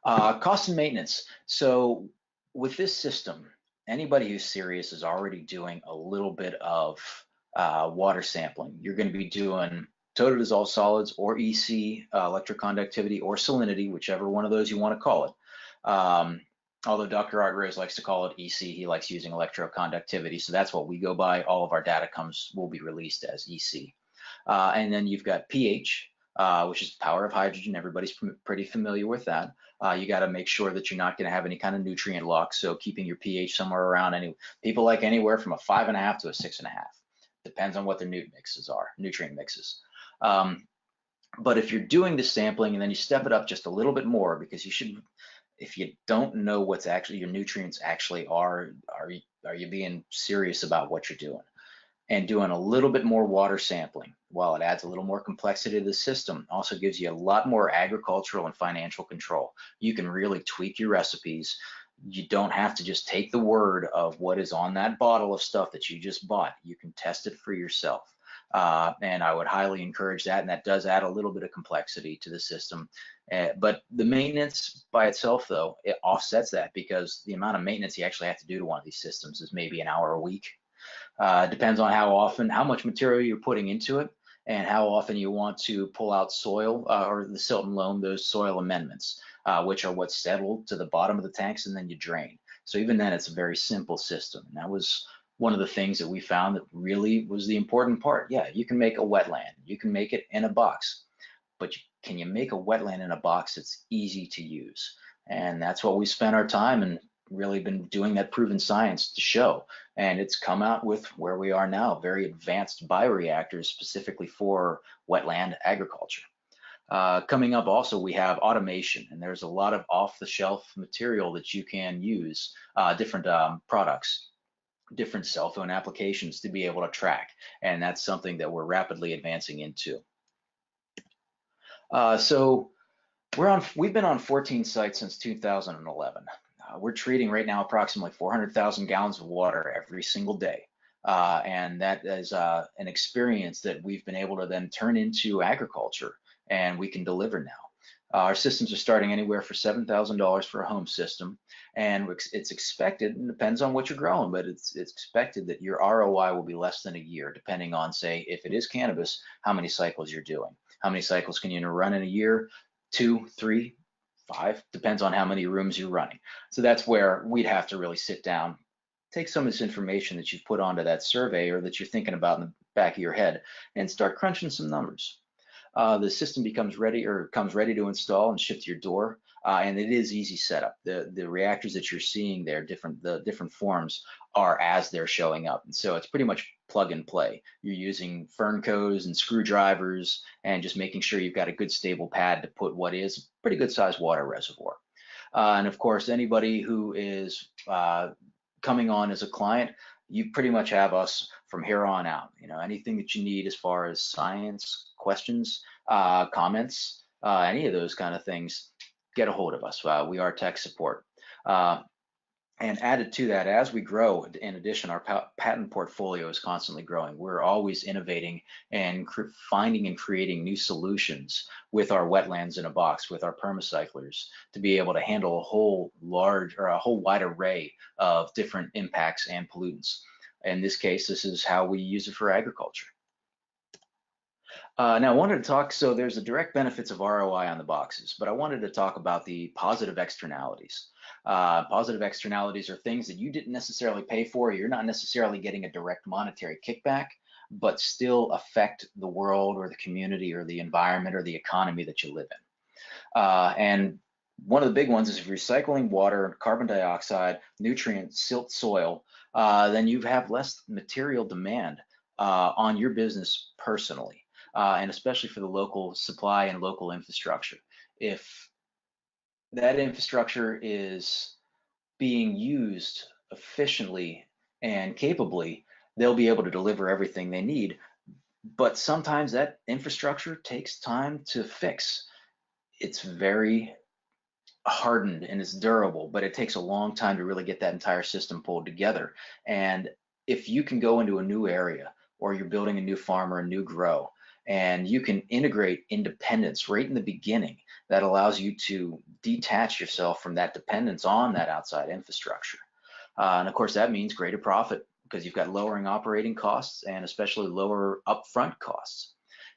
Cost and maintenance. So with this system, anybody who's serious is already doing a little bit of water sampling. You're going to be doing total dissolved solids or EC, electroconductivity, or salinity, whichever one of those you want to call it. Although Dr. Art Rose likes to call it EC, he likes using electroconductivity, so that's what we go by. All of our data will be released as EC. And then you've got pH, which is power of hydrogen. Everybody's pretty familiar with that. You got to make sure that you're not going to have any kind of nutrient lock. So keeping your pH somewhere around people like anywhere from a 5.5 to a 6.5. Depends on what their nutrient mixes. But if you're doing the sampling and then you step it up just a little bit more, because you should, if you don't know what's actually your nutrients actually are you being serious about what you're doing? And doing a little bit more water sampling, while it adds a little more complexity to the system, also gives you a lot more agricultural and financial control. You can really tweak your recipes. You don't have to just take the word of what is on that bottle of stuff that you just bought. You can test it for yourself. And I would highly encourage that, and that does add a little bit of complexity to the system. But the maintenance by itself, though, it offsets that, because the amount of maintenance you actually have to do to one of these systems is maybe an hour a week. Depends on how much material you're putting into it, and how often you want to pull out soil or the silt and loam, those soil amendments, which are what's settled to the bottom of the tanks and then you drain. So even then, it's a very simple system. And that was one of the things that we found that really was the important part. Yeah, you can make a wetland, you can make it in a box, but can you make a wetland in a box that's easy to use? And that's what we spent our time and really been doing that proven science to show. And it's come out with where we are now, very advanced bioreactors specifically for wetland agriculture. Coming up also, we have automation, and there's a lot of off-the-shelf material that you can use, different products, different cell phone applications to be able to track. And that's something that we're rapidly advancing into. So we've been on 14 sites since 2011. We're treating right now approximately 400,000 gallons of water every single day. And that is an experience that we've been able to then turn into agriculture, and we can deliver now. Our systems are starting anywhere for $7,000 for a home system, and it's expected, and depends on what you're growing, but it's expected that your ROI will be less than a year, depending on, say, if it is cannabis, how many cycles you're doing. How many cycles can you run in a year? 2, 3, 5, depends on how many rooms you're running. So that's where we'd have to really sit down, take some of this information that you've put onto that survey or that you're thinking about in the back of your head, and start crunching some numbers. The system comes ready to install and ship to your door, and it is easy setup. The reactors that you're seeing there, the different forms are as they're showing up, and so it's pretty much plug and play. You're using Fernco's and screwdrivers, and just making sure you've got a good stable pad to put what is a pretty good sized water reservoir. And of course, anybody who is coming on as a client, you pretty much have us from here on out. You know, anything that you need as far as science, questions, comments, any of those kind of things, get a hold of us. We are tech support. And added to that, as we grow, in addition, our patent portfolio is constantly growing. We're always innovating and finding and creating new solutions with our wetlands in a box, with our PermaCyclers, to be able to handle a whole wide array of different impacts and pollutants. In this case, this is how we use it for agriculture. Now I wanted to talk, so there's the direct benefits of ROI on the boxes, but I wanted to talk about the positive externalities. Positive externalities are things that you didn't necessarily pay for. You're not necessarily getting a direct monetary kickback, but still affect the world or the community or the environment or the economy that you live in. And one of the big ones is if you're recycling water, carbon dioxide, nutrients, silt, soil, then you have less material demand on your business personally. And especially for the local supply and local infrastructure. If that infrastructure is being used efficiently and capably, they'll be able to deliver everything they need. But sometimes that infrastructure takes time to fix. It's very hardened and it's durable, but it takes a long time to really get that entire system pulled together. And if you can go into a new area, or you're building a new farm or a new grow, And you can integrate independence right in the beginning that allows you to detach yourself from that dependence on that outside infrastructure. And of course, that means greater profit because you've got lowering operating costs and especially lower upfront costs.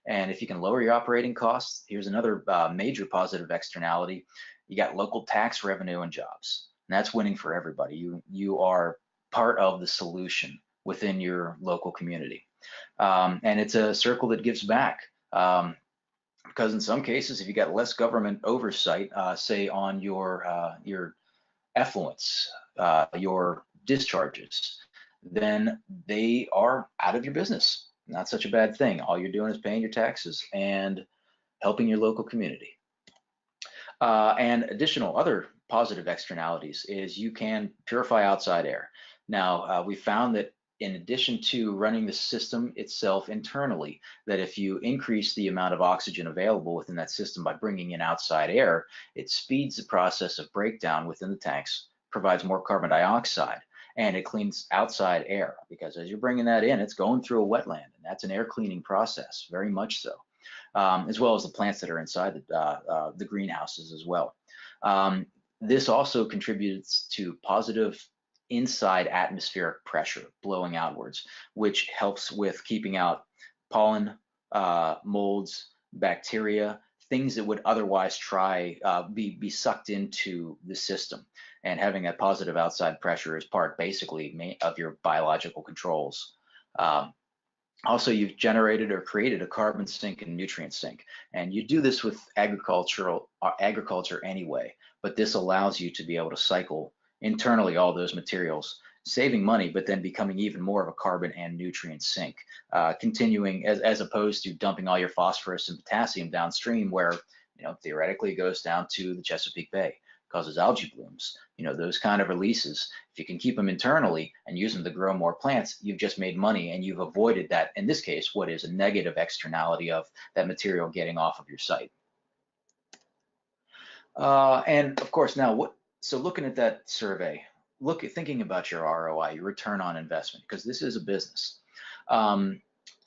And if you can lower your operating costs, here's another major positive externality. You got local tax revenue and jobs. And that's winning for everybody. You are part of the solution within your local community. And it's a circle that gives back. Because in some cases, if you got less government oversight, say on your effluents, your discharges, then they are out of your business. Not such a bad thing. All you're doing is paying your taxes and helping your local community. And additional other positive externalities is you can purify outside air. Now, we found that in addition to running the system itself internally, that if you increase the amount of oxygen available within that system by bringing in outside air, it speeds the process of breakdown within the tanks, provides more carbon dioxide, and it cleans outside air, because as you're bringing that in, it's going through a wetland, and that's an air cleaning process, very much so, as well as the plants that are inside the greenhouses as well. This also contributes to positive inside atmospheric pressure blowing outwards, which helps with keeping out pollen, molds, bacteria, things that would otherwise be sucked into the system. And having that positive outside pressure is part basically of your biological controls. Also, you've generated or created a carbon sink and nutrient sink, and you do this with agriculture anyway, but this allows you to be able to cycle internally all those materials, saving money, but then becoming even more of a carbon and nutrient sink, continuing as opposed to dumping all your phosphorus and potassium downstream, where theoretically it goes down to the Chesapeake Bay, causes algae blooms. Those kind of releases, if you can keep them internally and use them to grow more plants, you've just made money and you've avoided that, in this case, what is a negative externality of that material getting off of your site. And of course, now so looking at that survey, thinking about your ROI, your return on investment, because this is a business.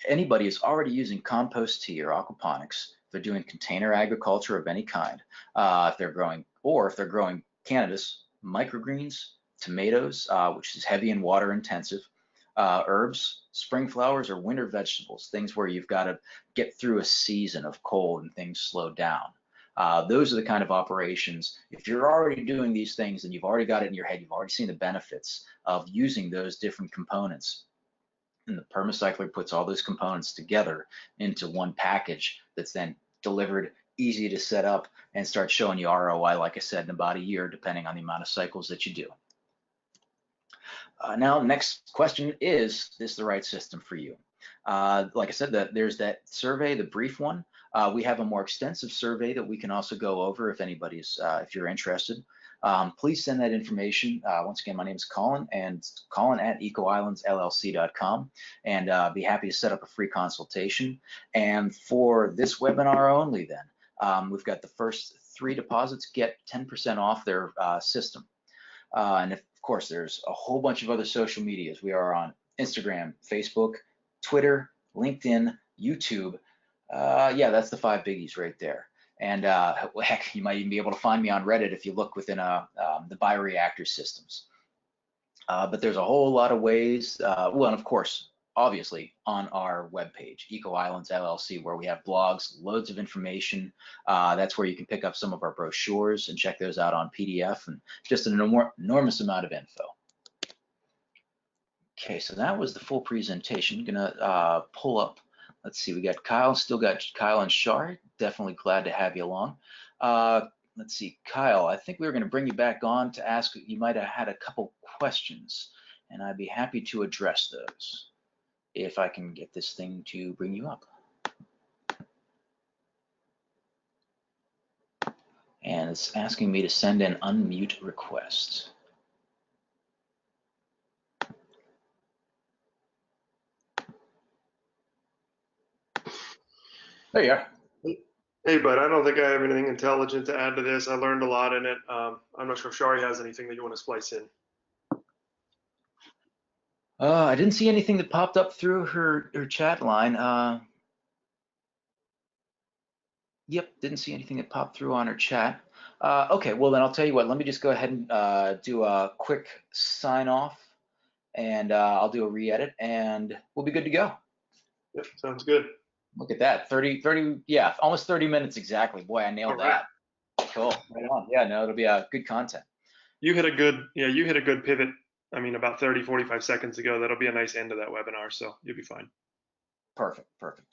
Anybody who's already using compost tea or aquaponics, if they're doing container agriculture of any kind, if they're growing cannabis, microgreens, tomatoes, which is heavy and water intensive, herbs, spring flowers, or winter vegetables, things where you've got to get through a season of cold and things slow down. Those are the kind of operations, if you're already doing these things and you've already got it in your head, you've already seen the benefits of using those different components. And the PermaCycler puts all those components together into one package that's then delivered, easy to set up, and start showing you ROI, like I said, in about a year, depending on the amount of cycles that you do. Now, next question, is this the right system for you? Like I said, there's that survey, the brief one. We have a more extensive survey that we can also go over if if you're interested. Please send that information. Once again, my name is Colin, and Colin at ecoislandsllc.com, and be happy to set up a free consultation. And for this webinar only then, we've got the first 3 deposits get 10% off their system. And of course, there's a whole bunch of other social medias. We are on Instagram, Facebook, Twitter, LinkedIn, YouTube. Yeah, that's the 5 biggies right there. And heck, you might even be able to find me on Reddit if you look within the bioreactor systems. But there's a whole lot of ways. Well, and of course, obviously, on our webpage, Eco Islands LLC, where we have blogs, loads of information. That's where you can pick up some of our brochures and check those out on PDF, and just an enormous amount of info. Okay, so that was the full presentation. Gonna pull up. Let's see, we got Kyle, still got Kyle and Shar. Definitely glad to have you along. Let's see, Kyle, I think we were going to bring you back on to ask, you might have had a couple questions, and I'd be happy to address those if I can get this thing to bring you up. And it's asking me to send an unmute request. There you are. Hey, bud, I don't think I have anything intelligent to add to this. I learned a lot in it. I'm not sure if Shari has anything that you want to splice in. I didn't see anything that popped up through her chat line. Yep, didn't see anything that popped through on our chat. Okay, well then I'll tell you what, let me just go ahead and do a quick sign off, and I'll do a re-edit and we'll be good to go. Yep, sounds good. Look at that, 30, yeah, almost 30 minutes exactly. Boy, I nailed All right. that. Cool, right on. Yeah, no, it'll be good content. You hit a good pivot. I mean, about 30, 45 seconds ago. That'll be a nice end to that webinar, so you'll be fine. Perfect, perfect.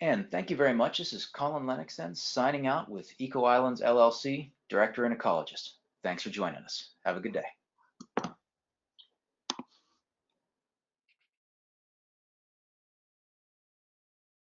And thank you very much. This is Colin Lennox then, signing out with Eco Islands LLC, Director and Ecologist. Thanks for joining us. Have a good day.